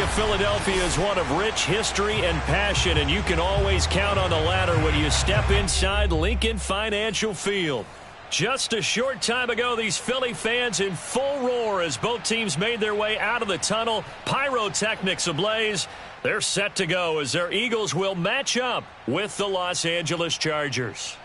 of Philadelphia is one of rich history and passion, and you can always count on the latter when you step inside Lincoln Financial Field. Just a short time ago, these Philly fans in full roar as both teams made their way out of the tunnel. Pyrotechnics ablaze. They're set to go as their Eagles will match up with the Los Angeles Chargers.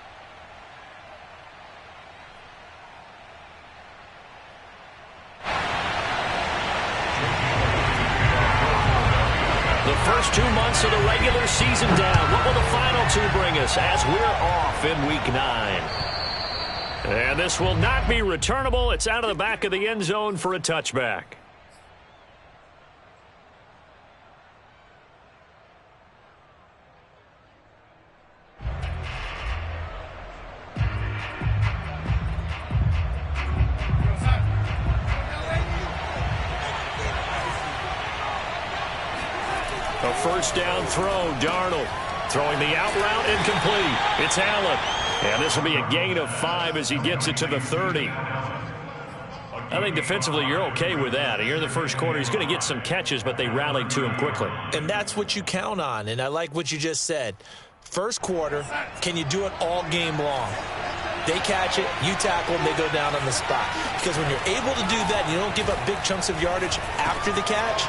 The first 2 months of the regular season down. What will the final two bring us as we're off in Week 9? And this will not be returnable. It's out of the back of the end zone for a touchback. A first down throw, Darnold. Throwing the out route incomplete. It's Allen. And this will be a gain of 5 as he gets it to the 30. I think defensively you're okay with that. Here in the first quarter, he's going to get some catches, but they rallied to him quickly. And that's what you count on, and I like what you just said. First quarter, can you do it all game long? They catch it, you tackle them, they go down on the spot. Because when you're able to do that, and you don't give up big chunks of yardage after the catch,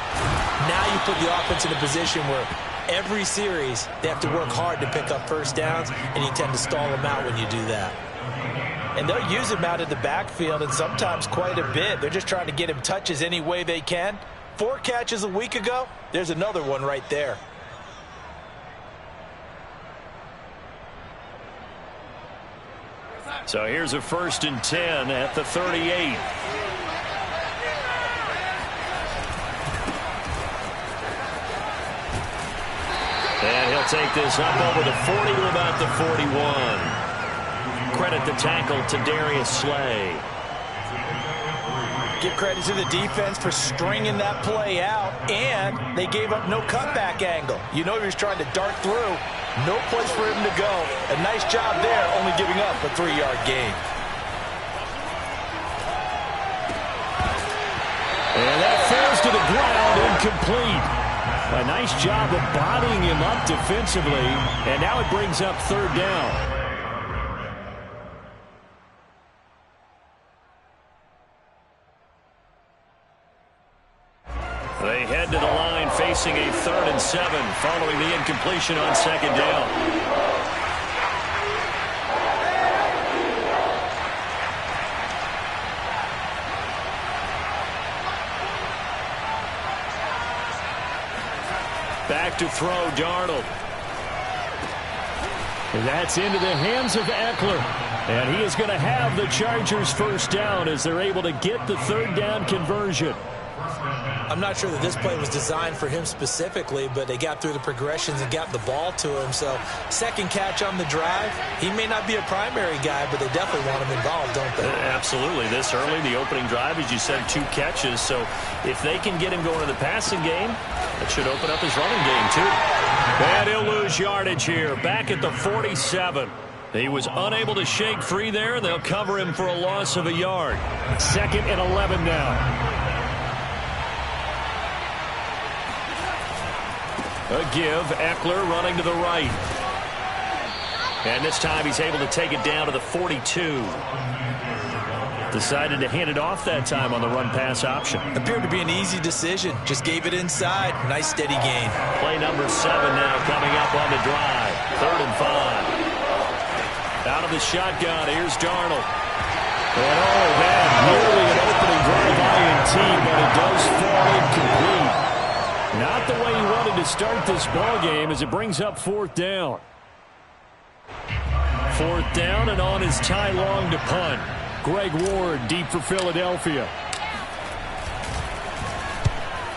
now you put the offense in a position where every series they have to work hard to pick up first downs, and you tend to stall them out when you do that. And they'll use him out of the backfield, and sometimes quite a bit. They're just trying to get him touches any way they can. 4 catches a week ago, there's another one right there. So here's a 1st and 10 at the 38. And he'll take this up over the 40 to about the 41. Credit the tackle to Darius Slay. Give credit to the defense for stringing that play out, and they gave up no cutback angle. You know he was trying to dart through. No place for him to go. A nice job there, only giving up a 3-yard gain. And that falls to the ground, incomplete. A nice job of bodying him up defensively, and now it brings up 3rd down. They head to the line facing a 3rd and 7 following the incompletion on 2nd down. Back to throw, Darnold. And that's into the hands of Eckler. And he is going to have the Chargers first down as they're able to get the 3rd down conversion. I'm not sure that this play was designed for him specifically, but they got through the progressions and got the ball to him. So, 2nd catch on the drive. He may not be a primary guy, but they definitely want him involved, don't they? Absolutely. This early, the opening drive, as you said, 2 catches. So, if they can get him going in the passing game, that should open up his running game, too. And he'll lose yardage here, back at the 47. He was unable to shake free there. They'll cover him for a loss of a yard. 2nd and 11 now. A give, Eckler running to the right. And this time he's able to take it down to the 42. Decided to hand it off that time on the run-pass option. Appeared to be an easy decision. Just gave it inside. Nice steady gain. Play number 7 now coming up on the drive. 3rd and 5. Out of the shotgun, here's Darnold. And oh, man, nearly an opening drive INT, but it does fall incomplete. Not the way he wanted to start this ball game as it brings up 4th down. 4th down and on is Ty Long to punt. Greg Ward deep for Philadelphia.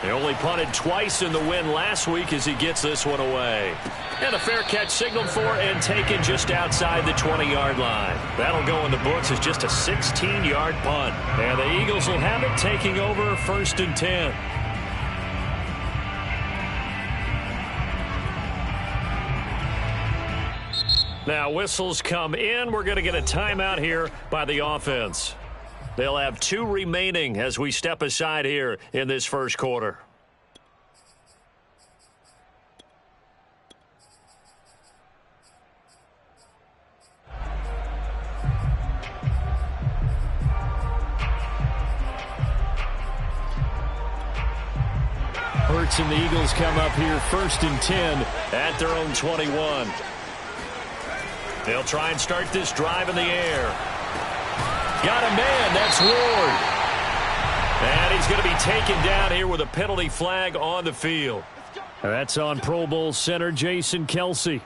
They only punted twice in the win last week as he gets this one away. And a fair catch signaled for and taken just outside the 20-yard line. That'll go in the books as just a 16-yard punt. And the Eagles will have it taking over 1st and 10. Now whistles come in. We're going to get a timeout here by the offense. They'll have 2 remaining as we step aside here in this first quarter. Hurts and the Eagles come up here 1st and 10 at their own 21. They'll try and start this drive in the air. Got a man. That's Ward. And he's going to be taken down here with a penalty flag on the field. That's on Pro Bowl center Jason Kelce.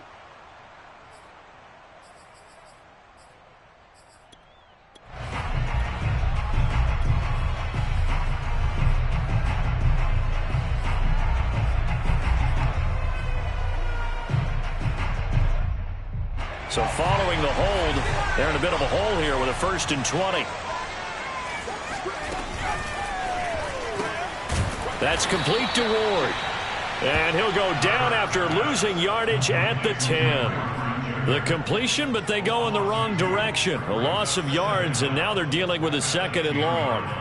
So following the hold, they're in a bit of a hole here with a 1st and 20. That's complete to Ward. And he'll go down after losing yardage at the 10. The completion, but they go in the wrong direction. A loss of yards, and now they're dealing with a 2nd and long.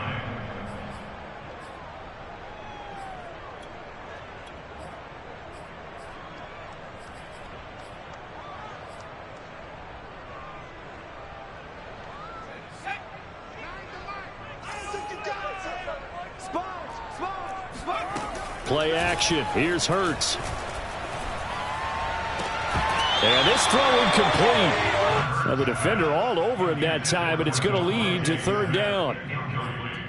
Play action. Here's Hurts. And this throw incomplete. Now the defender all over him that time, but it's going to lead to 3rd down.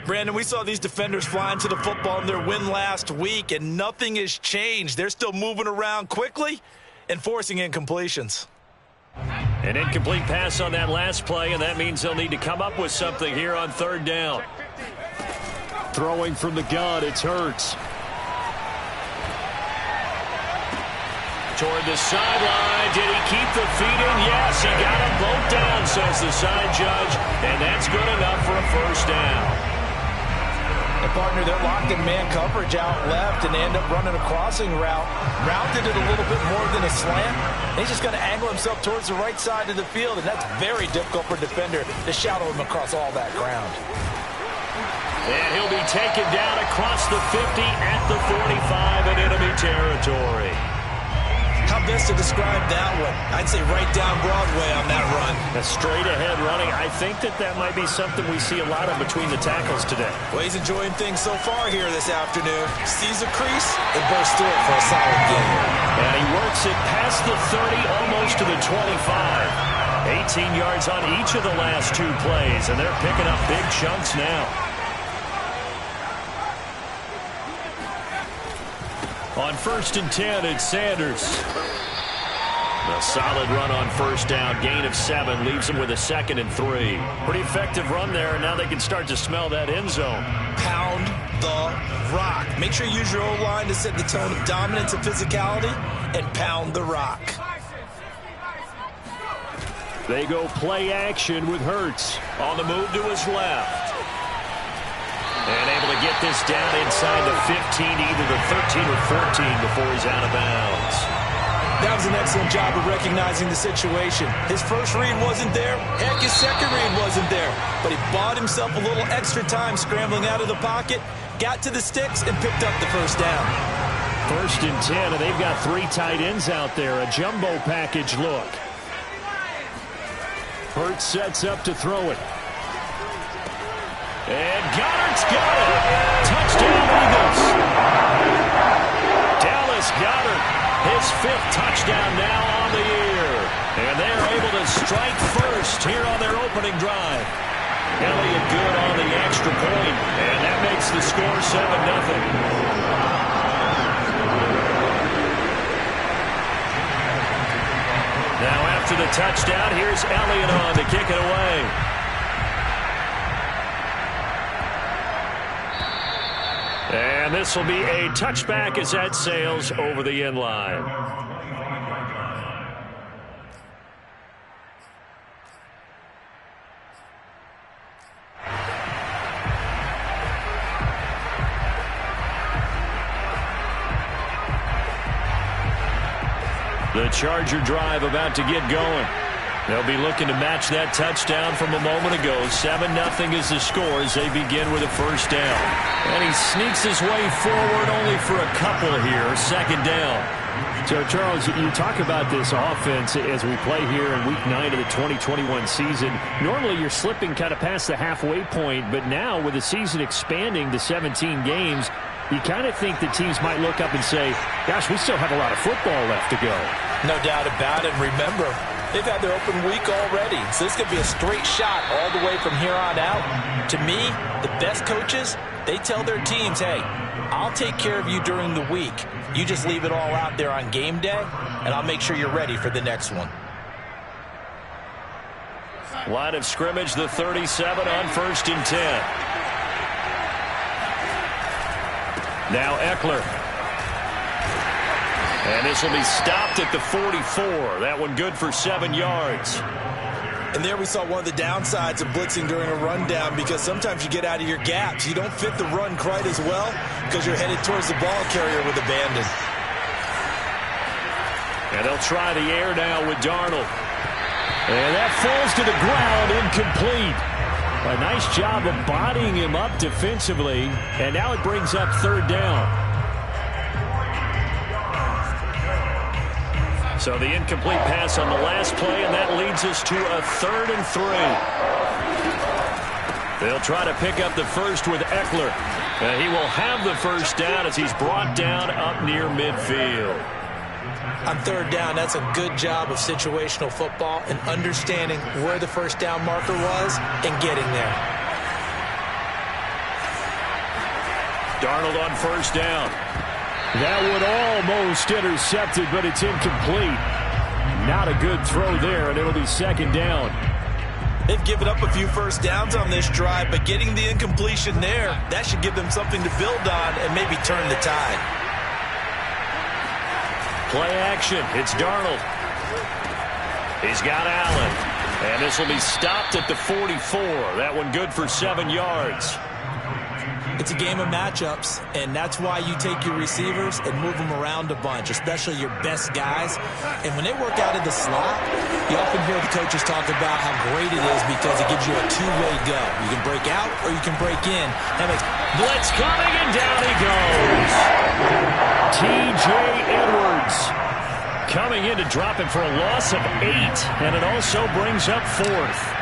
Brandon, we saw these defenders flying to the football in their win last week, and nothing has changed. They're still moving around quickly and forcing incompletions. An incomplete pass on that last play, and that means they'll need to come up with something here on 3rd down. Throwing from the gun, it's Hurts. Toward the sideline. Did he keep the feet in? Yes, he got them both down, says the side judge, and that's good enough for a 1st down. And partner, they're locked in man coverage out left, and they end up running a crossing route. Rounded it a little bit more than a slant. He's just going to angle himself towards the right side of the field, and that's very difficult for a defender to shadow him across all that ground. And he'll be taken down across the 50 at the 45 in enemy territory. How best to describe that one? I'd say right down Broadway on that run. A straight-ahead running. I think that might be something we see a lot of between the tackles today. Well, he's enjoying things so far here this afternoon. Sees a crease and bursts through it for a solid game. And he works it past the 30, almost to the 25. 18 yards on each of the last 2 plays, and they're picking up big chunks now. On 1st and 10, it's Sanders. A solid run on 1st down. Gain of 7 leaves them with a 2nd and 3. Pretty effective run there, and now they can start to smell that end zone. Pound the rock. Make sure you use your O-line to set the tone of dominance and physicality, and pound the rock. They go play action with Hurts. On the move to his left. And able to get this down inside the 15, either the 13 or 14 before he's out of bounds. That was an excellent job of recognizing the situation. His first read wasn't there. Heck, his second read wasn't there. But he bought himself a little extra time scrambling out of the pocket, got to the sticks, and picked up the 1st down. 1st and 10, and they've got 3 tight ends out there. A jumbo package look. Hurts sets up to throw it. And Goddard's got it. Touchdown, Eagles. Dallas Goedert, his 5th touchdown now on the year. And they're able to strike first here on their opening drive. Elliott good on the extra point, and that makes the score 7-0. Now after the touchdown, here's Elliott on to kick it away. And this will be a touchback as that sails over the end line. The Charger drive about to get going. They'll be looking to match that touchdown from a moment ago. 7-0 is the score as they begin with a 1st down. And he sneaks his way forward only for a couple here. 2nd down. So, Charles, you talk about this offense as we play here in Week 9 of the 2021 season. Normally, you're slipping kind of past the halfway point, but now with the season expanding to 17 games, you kind of think the teams might look up and say, gosh, we still have a lot of football left to go. No doubt about it. Remember, they've had their open week already, so this could be a straight shot all the way from here on out. To me, the best coaches, they tell their teams, hey, I'll take care of you during the week. You just leave it all out there on game day, and I'll make sure you're ready for the next one. Line of scrimmage, the 37 on 1st and 10. Now Eckler. And this will be stopped at the 44. That one good for 7 yards. And there we saw one of the downsides of blitzing during a rundown, because sometimes you get out of your gaps. You don't fit the run quite as well because you're headed towards the ball carrier with abandon. And they'll try the air now with Darnold. And that falls to the ground, incomplete. A nice job of bodying him up defensively. And now it brings up 3rd down. So the incomplete pass on the last play, and that leads us to a 3rd and 3. They'll try to pick up the first with Eckler. He will have the first down as he's brought down up near midfield. On 3rd down, that's a good job of situational football and understanding where the first down marker was and getting there. Darnold on 1st down. That would almost intercepted, but it's incomplete. Not a good throw there, and it'll be 2nd down. They've given up a few first downs on this drive, but getting the incompletion there, that should give them something to build on and maybe turn the tide. Play action. It's Darnold. He's got Allen. And this will be stopped at the 44. That one good for 7 yards. It's a game of matchups, and that's why you take your receivers and move them around a bunch, especially your best guys. And when they work out of the slot, you often hear the coaches talk about how great it is because it gives you a two-way go. You can break out or you can break in. Blitz coming, and down he goes. T.J. Edwards coming in to drop it for a loss of 8, and it also brings up 4th.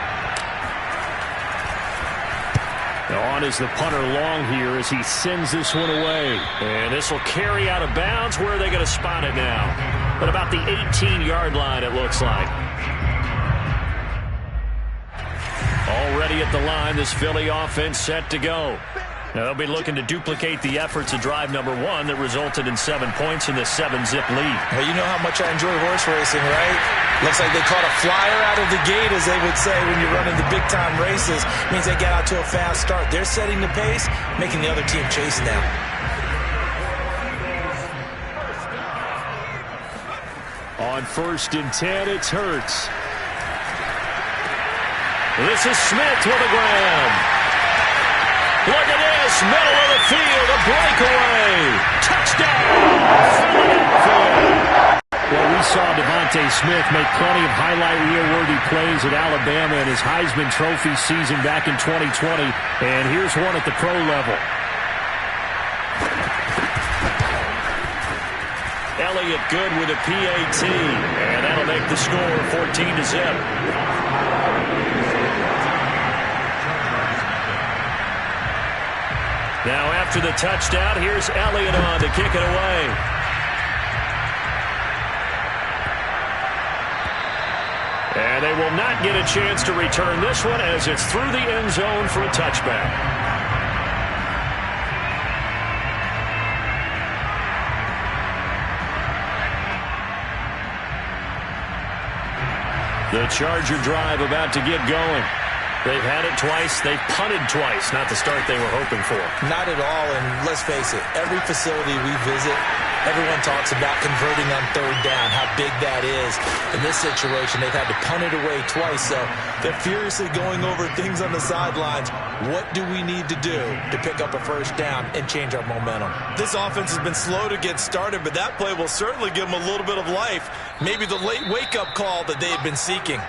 Now on is the punter long here as he sends this one away. And this will carry out of bounds. Where are they going to spot it now? At about the 18-yard line, it looks like. Already at the line, this Philly offense set to go. Now they'll be looking to duplicate the efforts of drive number 1 that resulted in 7 points in the 7-zip lead. Well, you know how much I enjoy horse racing, right? Looks like they caught a flyer out of the gate, as they would say when you're running the big-time races. It means they get out to a fast start. They're setting the pace, making the other team chase now. On 1st and 10, it's Hurts. This is Smith with a grab. Look at this, middle of the field, a breakaway. Touchdown, Philadelphia. Well, we saw Devontae Smith make plenty of highlight reel-worthy plays at Alabama in his Heisman Trophy season back in 2020. And here's one at the pro level. Elliott good with a PAT. And that'll make the score 14-0. Now after the touchdown, here's Elliott on to kick it away. And they will not get a chance to return this one as it's through the end zone for a touchback. The Charger drive about to get going. They've had it twice. They've punted twice. Not the start they were hoping for. Not at all, and let's face it, every facility we visit, everyone talks about converting on 3rd down, how big that is. In this situation, they've had to punt it away twice, so they're furiously going over things on the sidelines. What do we need to do to pick up a first down and change our momentum? This offense has been slow to get started, but that play will certainly give them a little bit of life. Maybe the late wake-up call that they had been seeking.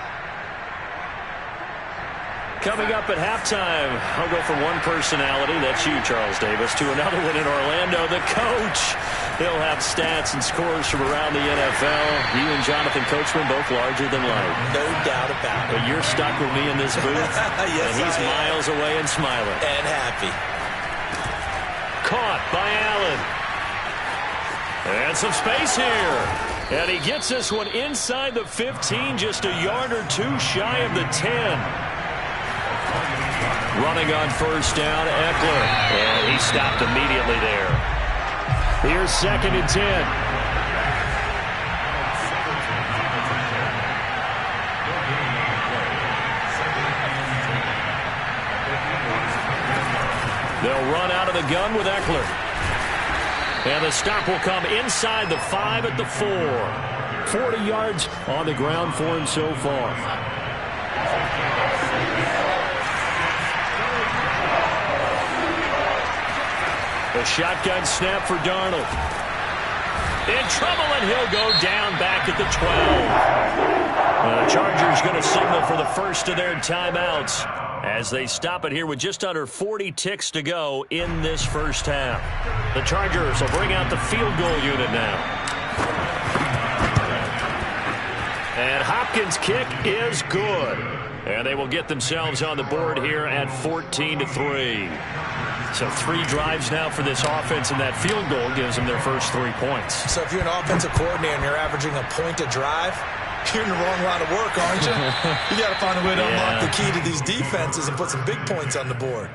Coming up at halftime, I'll go from one personality, that's you, Charles Davis, to another one in Orlando, the coach. He'll have stats and scores from around the NFL. You and Jonathan Coachman, both larger than life. No doubt about it. But you're stuck with me in this booth, yes, and he's miles away and smiling. And happy. caught by Allen. And some space here. And he gets this one inside the 15, just a yard or two shy of the 10. Running on first down, Eckler. And he stopped immediately there. Here's 2nd and 10. They'll run out of the gun with Eckler. And the stop will come inside the 5 at the 4. 40 yards on the ground for him so far. A shotgun snap for Darnold. In trouble, and he'll go down back at the 12. The Chargers going to signal for the first of their timeouts as they stop it here with just under 40 ticks to go in this first half. The Chargers will bring out the field goal unit now. And Hopkins' kick is good. And they will get themselves on the board here at 14-3. So 3 drives now for this offense, and that field goal gives them their first 3 points. So if you're an offensive coordinator and you're averaging a point a drive, you're in the wrong line of work, aren't you? You got to find a way to unlock the key to these defenses and put some big points on the board.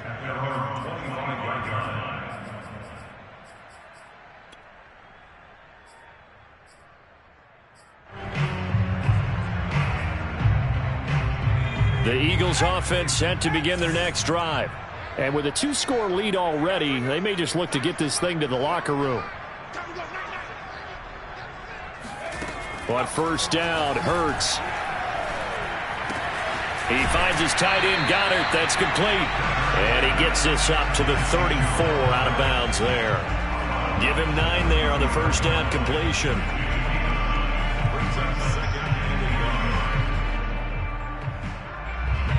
The Eagles offense set to begin their next drive. And with a 2-score lead already, they may just look to get this thing to the locker room. On first down, Hurts. He finds his tight end, Goddard. That's complete. And he gets this up to the 34 out of bounds there. Give him 9 there on the first down completion.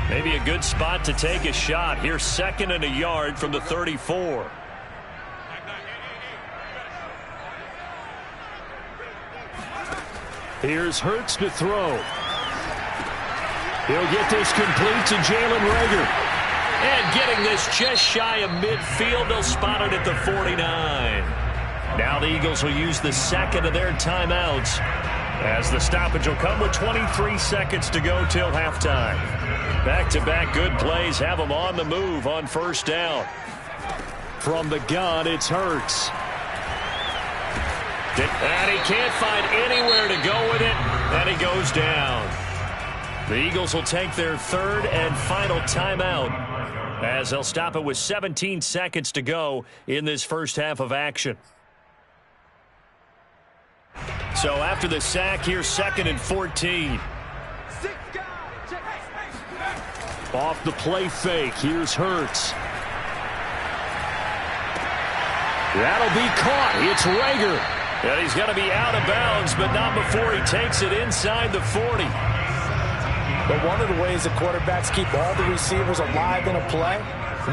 Maybe a good spot to take a shot. Here's 2nd and a yard from the 34. Here's Hurts to throw. He'll get this complete to Jalen Reagor. And getting this just shy of midfield, they'll spot it at the 49. Now the Eagles will use the 2nd of their timeouts as the stoppage will come with 23 seconds to go till halftime. Back-to-back good plays have them on the move on first down. From the gun, it's Hurts. And he can't find anywhere to go with it, and he goes down. The Eagles will take their 3rd and final timeout as they'll stop it with 17 seconds to go in this first half of action. So after the sack, here's 2nd and 14. Off the play fake, here's Hurts. That'll be caught. It's Reagor. And he's going to be out of bounds, but not before he takes it inside the 40. But one of the ways that quarterbacks keep all the receivers alive in a play,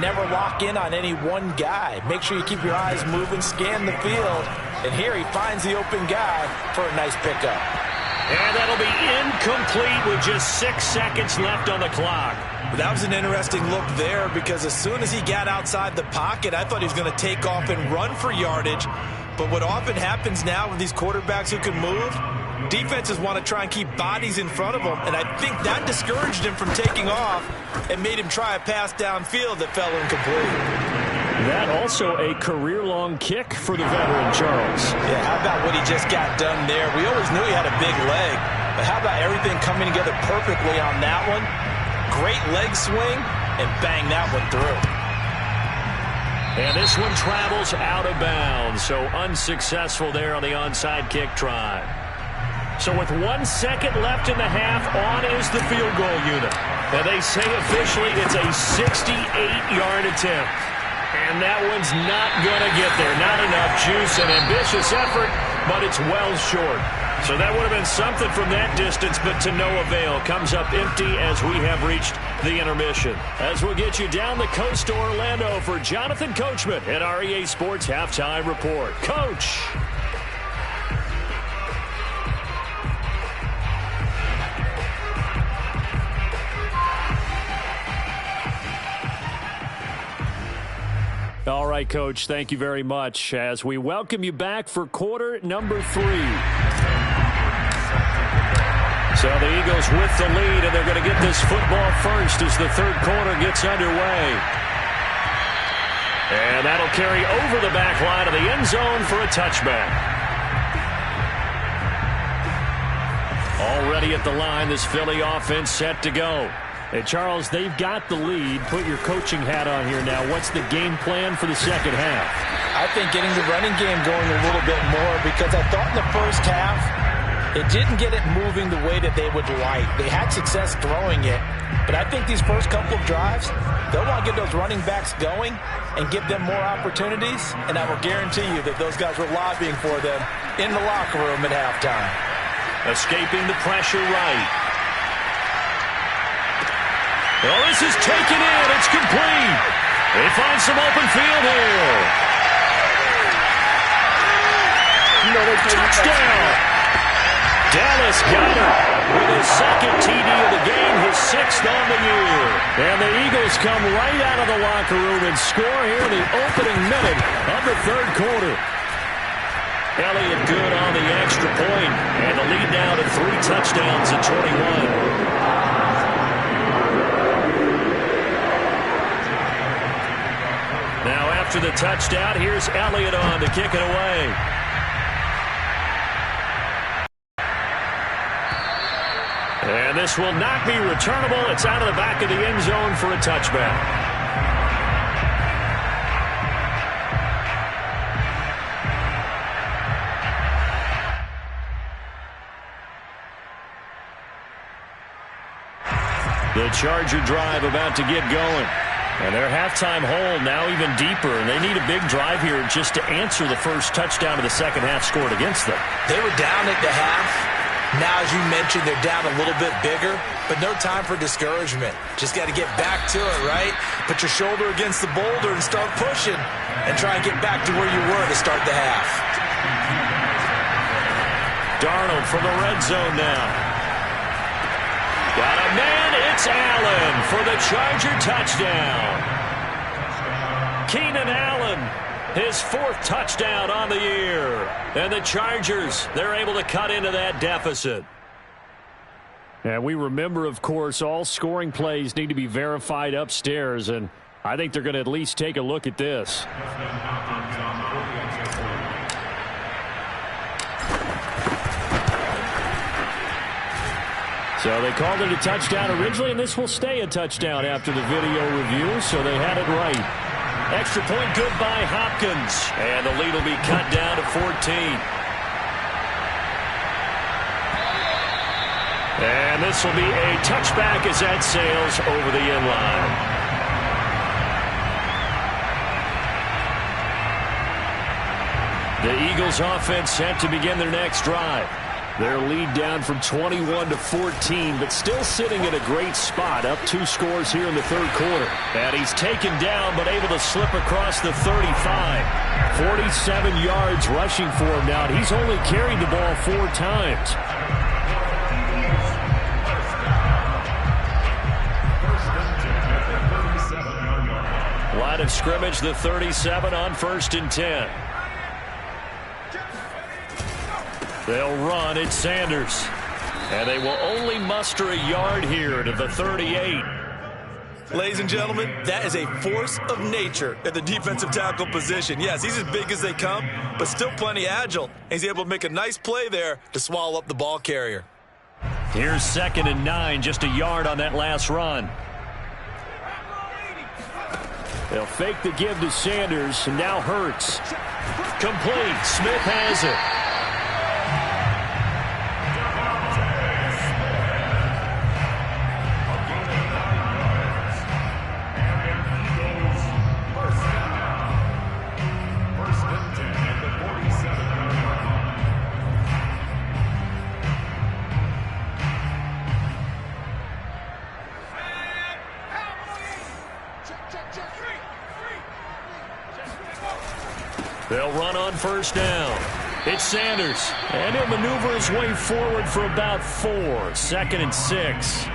never lock in on any one guy. Make sure you keep your eyes moving, scan the field. And here he finds the open guy for a nice pickup. And that'll be incomplete with just 6 seconds left on the clock. That was an interesting look there because as soon as he got outside the pocket, I thought he was going to take off and run for yardage. But what often happens now with these quarterbacks who can move, defenses want to try and keep bodies in front of them. And I think that discouraged him from taking off and made him try a pass downfield that fell incomplete. That also a career-long kick for the veteran, Charles. Yeah, how about what he just got done there? We always knew he had a big leg. But how about everything coming together perfectly on that one? Great leg swing, and bang that one through. And this one travels out of bounds, so unsuccessful there on the onside kick try. So with 1 second left in the half, on is the field goal unit. And they say officially it's a 68-yard attempt. And that one's not going to get there. Not enough juice, an ambitious effort, but it's well short. So that would have been something from that distance, but to no avail. Comes up empty as we have reached the intermission. As we'll get you down the coast to Orlando for Jonathan Coachman at our EA Sports Halftime Report. Coach! All right, Coach, thank you very much as we welcome you back for quarter number 3. So the Eagles with the lead, and they're going to get this football first as the third quarter gets underway. And that'll carry over the back line of the end zone for a touchback. Already at the line, this Philly offense set to go. Hey, Charles, they've got the lead. Put your coaching hat on here now. What's the game plan for the second half? I think getting the running game going a little bit more, because I thought in the first half it didn't get it moving the way that they would like. They had success throwing it, but I think these first couple of drives, they'll want to get those running backs going and give them more opportunities, and I will guarantee you that those guys were lobbying for them in the locker room at halftime. Escaping the pressure right. Well, this is taken in. It's complete. They find some open field here. Touchdown. Dallas Goedert with his second TD of the game, his 6th on the year. And the Eagles come right out of the locker room and score here in the opening minute of the third quarter. Elliott good on the extra point, and the lead now to 3 touchdowns at 21. Now after the touchdown, here's Elliott on to kick it away. And this will not be returnable. It's out of the back of the end zone for a touchback. The Charger drive about to get going. And their halftime hole now even deeper, and they need a big drive here just to answer the first touchdown of the second half scored against them. They were down at the half. Now, as you mentioned, they're down a little bit bigger, but no time for discouragement. Just got to get back to it, right? Put your shoulder against the boulder and start pushing and try and get back to where you were to start the half. Darnold from the red zone now. Got a man, it's Allen for the Charger touchdown. Keenan Allen, his 4th touchdown on the year. And the Chargers, they're able to cut into that deficit. And we remember, of course, all scoring plays need to be verified upstairs, and I think they're going to at least take a look at this. So they called it a touchdown originally, and this will stay a touchdown after the video review, so they had it right. Extra point good by Hopkins, and the lead will be cut down to 14. And this will be a touchback as that sails over the end line. The Eagles offense set to begin their next drive. Their lead down from 21 to 14, but still sitting in a great spot, up 2 scores here in the third quarter. And he's taken down, but able to slip across the 35. 47 yards rushing for him now. He's only carried the ball 4 times. Line of scrimmage, the 37 on 1st and 10. They'll run. It's Sanders. And they will only muster a yard here to the 38. Ladies and gentlemen, that is a force of nature at the defensive tackle position. Yes, he's as big as they come, but still plenty agile. He's able to make a nice play there to swallow up the ball carrier. Here's 2nd and 9, just a yard on that last run. They'll fake the give to Sanders, and now Hurts. Complete. Smith has it. They'll run on 1st down. It's Sanders, and he'll maneuver his way forward for about 4. 2nd and 6.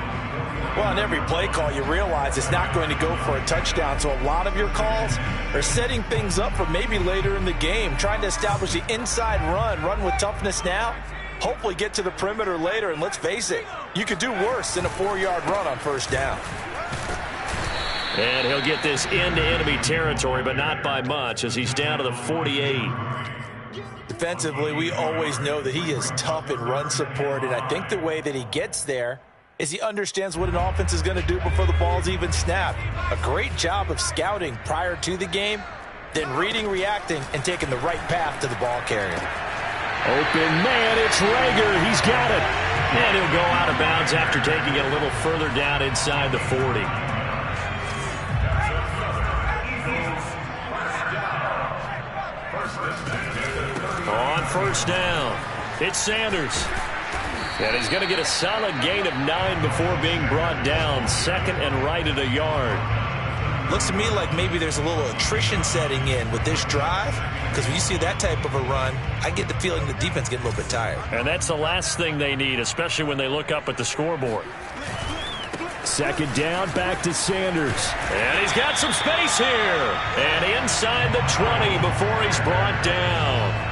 Well, on every play call, you realize it's not going to go for a touchdown. So a lot of your calls are setting things up for maybe later in the game, trying to establish the inside run with toughness now, hopefully get to the perimeter later. And let's face it, you could do worse than a 4-yard run on first down. And he'll get this into enemy territory, but not by much, as he's down to the 48. Defensively, we always know that he is tough in run support, and I think the way that he gets there is he understands what an offense is going to do before the ball's even snapped. A great job of scouting prior to the game, then reading, reacting, and taking the right path to the ball carrier. Open man, it's Reagor. He's got it. And he'll go out of bounds after taking it a little further down inside the 40. On first down, it's Sanders. And he's going to get a solid gain of 9 before being brought down. Second and right at a yard. Looks to me like maybe there's a little attrition setting in with this drive, because when you see that type of a run, I get the feeling the defense gets a little bit tired. And that's the last thing they need, especially when they look up at the scoreboard. Second down, back to Sanders. And he's got some space here. And inside the 20 before he's brought down.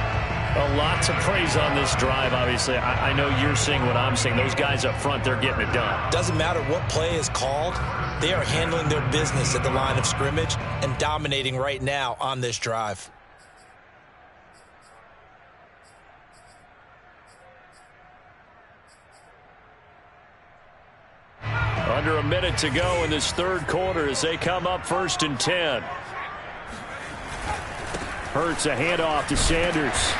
A lot to praise on this drive, obviously. I know you're seeing what I'm seeing. Those guys up front, they're getting it done. Doesn't matter what play is called. They are handling their business at the line of scrimmage and dominating right now on this drive. Under a minute to go in this third quarter as they come up 1st and 10. Hurts a handoff to Sanders.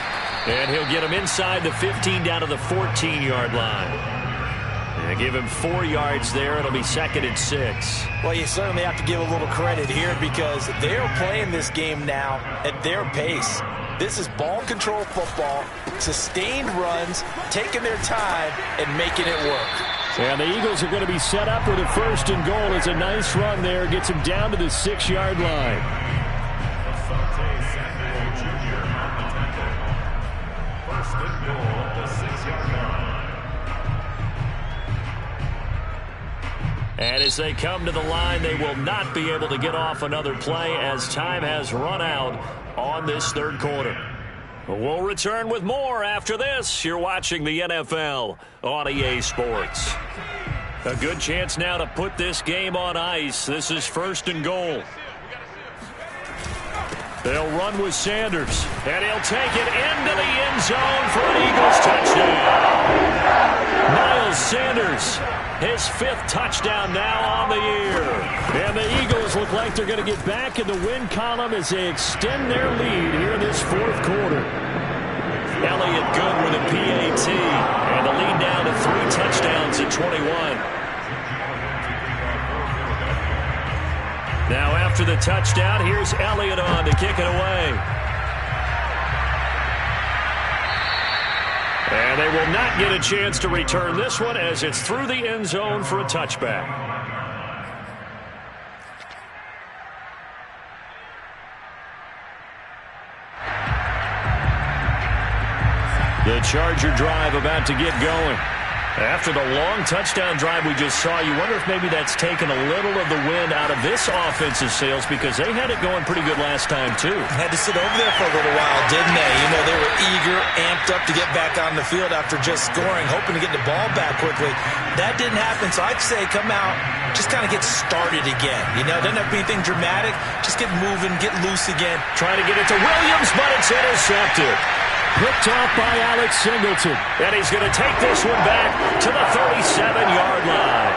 And he'll get him inside the 15 down to the 14-yard line. And give him 4 yards there. It'll be 2nd and 6. Well, you certainly have to give a little credit here because they're playing this game now at their pace. This is ball control football, sustained runs, taking their time, and making it work. And the Eagles are going to be set up with a 1st and goal. It's a nice run there. Gets him down to the 6-yard line. And as they come to the line, they will not be able to get off another play as time has run out on this third quarter. We'll return with more after this. You're watching the NFL on EA Sports. A good chance now to put this game on ice. This is 1st and goal. They'll run with Sanders, and he'll take it into the end zone for an Eagles touchdown. Miles Sanders, his 5th touchdown now on the year. And the Eagles look like they're going to get back in the win column as they extend their lead here in this 4th quarter. Elliott good with a PAT, and the lead down to 3 touchdowns at 21. Now after the touchdown, here's Elliott on to kick it away. And they will not get a chance to return this one as it's through the end zone for a touchback. The Charger drive about to get going. After the long touchdown drive we just saw, you wonder if maybe that's taken a little of the wind out of this offensive sails because they had it going pretty good last time, too. Had to sit over there for a little while, didn't they? You know, they were eager, amped up to get back on the field after just scoring, hoping to get the ball back quickly. That didn't happen, so I'd say come out, just kind of get started again. You know, doesn't have to be anything dramatic. Just get moving, get loose again. Trying to get it to Williams, but it's intercepted. Picked off by Alex Singleton. And he's going to take this one back to the 37-yard line.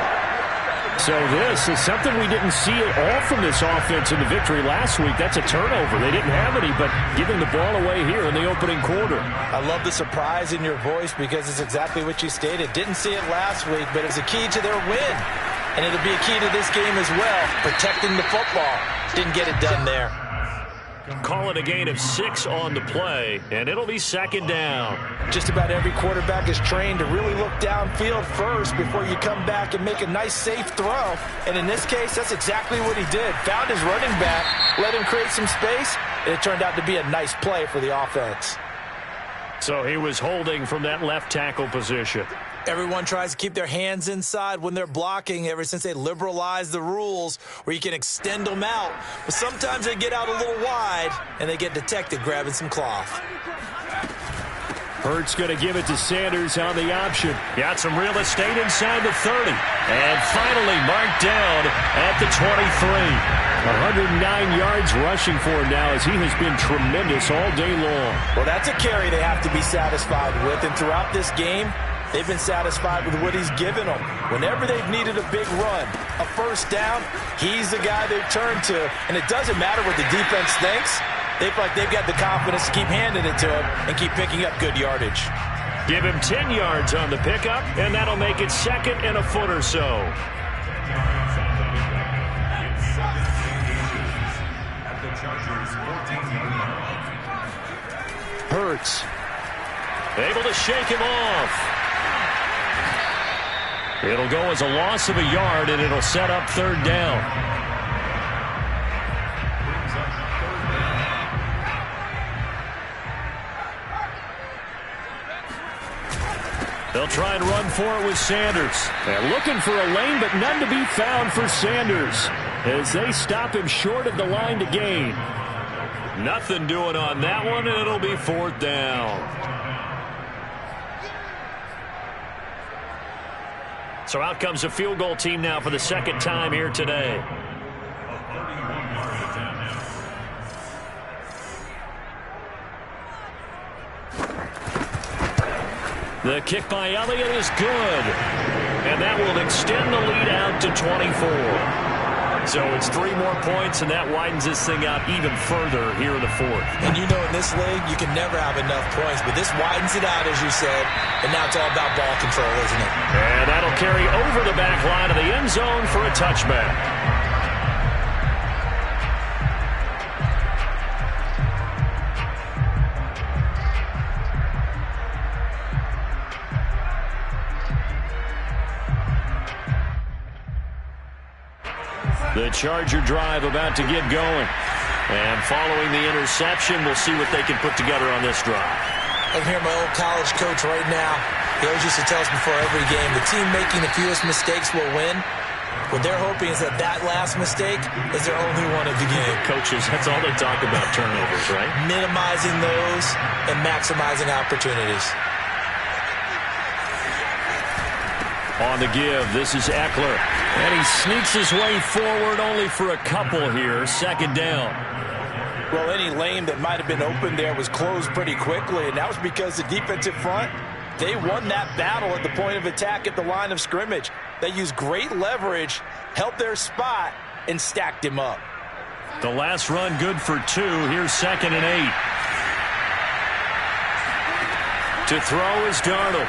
So this is something we didn't see at all from this offense in the victory last week. That's a turnover. They didn't have any, but giving the ball away here in the opening quarter. I love the surprise in your voice because it's exactly what you stated. Didn't see it last week, but it was a key to their win. And it'll be a key to this game as well, protecting the football. Didn't get it done there. Call it a gain of 6 on the play, and it'll be 2nd down. Just about every quarterback is trained to really look downfield first before you come back and make a nice, safe throw. And in this case, that's exactly what he did. Found his running back, let him create some space, and it turned out to be a nice play for the offense. So he was holding from that left tackle position. Everyone tries to keep their hands inside when they're blocking ever since they liberalized the rules where you can extend them out. But sometimes they get out a little wide, and they get detected grabbing some cloth. Hurts going to give it to Sanders on the option. Got some real estate inside the 30. And finally marked down at the 23. 109 yards rushing for him now as he has been tremendous all day long. Well, that's a carry they have to be satisfied with. And throughout this game, they've been satisfied with what he's given them. Whenever they've needed a big run, a first down, he's the guy they've turned to. And it doesn't matter what the defense thinks. They feel like they've got the confidence to keep handing it to him and keep picking up good yardage. Give him 10 yards on the pickup, and that'll make it second and a foot or so. Hurts. Able to shake him off. It'll go as a loss of a yard, and it'll set up third down. They'll try and run for it with Sanders. They're looking for a lane, but none to be found for Sanders as they stop him short of the line to gain. Nothing doing on that one, and it'll be fourth down. So out comes a field goal team now for the second time here today. The kick by Elliott is good. And that will extend the lead out to 24. So it's 3 more points, and that widens this thing out even further here in the fourth. And you know in this league, you can never have enough points, but this widens it out, as you said, and now it's all about ball control, isn't it? And that'll carry over the back line of the end zone for a touchback. The Charger drive about to get going. And following the interception, we'll see what they can put together on this drive. I'm here, my old college coach right now. He always used to tell us before every game, the team making the fewest mistakes will win. What they're hoping is that last mistake is their only one of the game. Coaches, that's all they talk about, turnovers, right? Minimizing those and maximizing opportunities. On the give, this is Eckler. And he sneaks his way forward only for a couple here. Second down. Well, any lane that might have been open there was closed pretty quickly, and that was because the defensive front, they won that battle at the point of attack at the line of scrimmage. They used great leverage, held their spot, and stacked him up. The last run good for 2. Here's 2nd and 8. To throw is Darnold.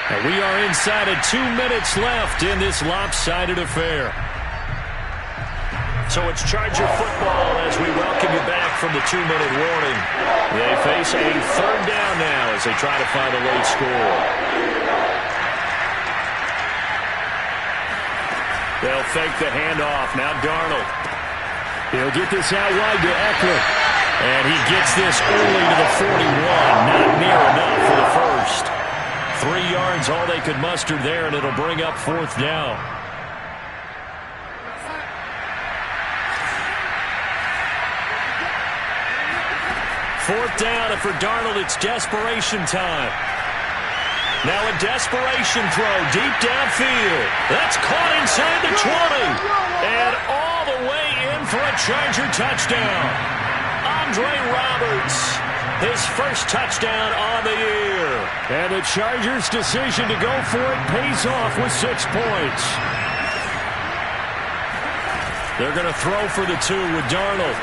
And we are inside of 2 minutes left in this lopsided affair. So it's Charger football as we welcome you back from the 2-minute warning. They face a third down now as they try to find a late score. They'll fake the handoff. Now Darnold. He'll get this out wide to Eckler. And he gets this early to the 41. Not near enough for the first. 3 yards, all they could muster there, and it'll bring up fourth down. Fourth down, and for Darnold, it's desperation time. Now a desperation throw deep downfield. That's caught inside the 20. And all the way in for a Charger touchdown. Andre Roberts, his first touchdown on the year. And the Chargers' decision to go for it pays off with 6 points. They're going to throw for the 2 with Darnold.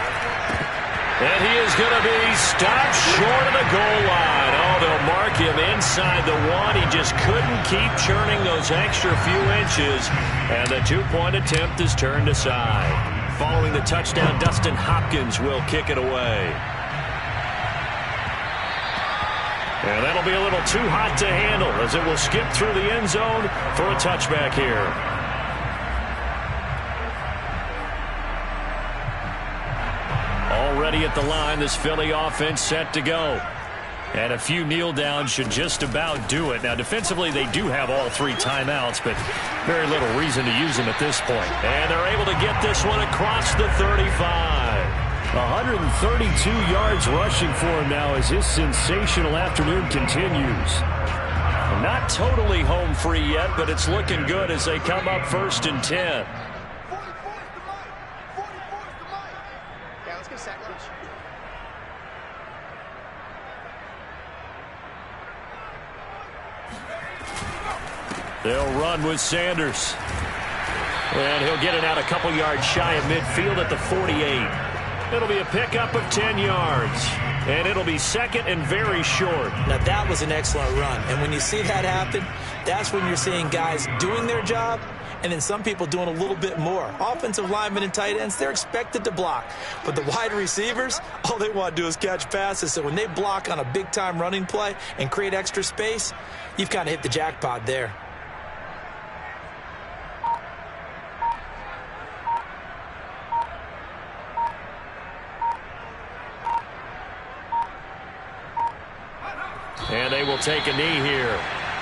And he is going to be stopped short of the goal line. Oh, they'll mark him inside the 1. He just couldn't keep churning those extra few inches. And the 2-point attempt is turned aside. Following the touchdown, Dustin Hopkins will kick it away. And that'll be a little too hot to handle as it will skip through the end zone for a touchback here. Already at the line, this Philly offense set to go. And a few kneel downs should just about do it. Now, defensively, they do have all 3 timeouts, but very little reason to use them at this point. And they're able to get this one across the 35. 132 yards rushing for him now as his sensational afternoon continues. Not totally home free yet, but it's looking good as they come up 1st and 10. They'll run with Sanders. And he'll get it out a couple yards shy of midfield at the 48. It'll be a pickup of 10 yards. And it'll be 2nd and very short. Now, that was an excellent run. And when you see that happen, that's when you're seeing guys doing their job and then some people doing a little bit more. Offensive linemen and tight ends, they're expected to block. But the wide receivers, all they want to do is catch passes. So when they block on a big-time running play and create extra space, you've kind of hit the jackpot there. And they will take a knee here.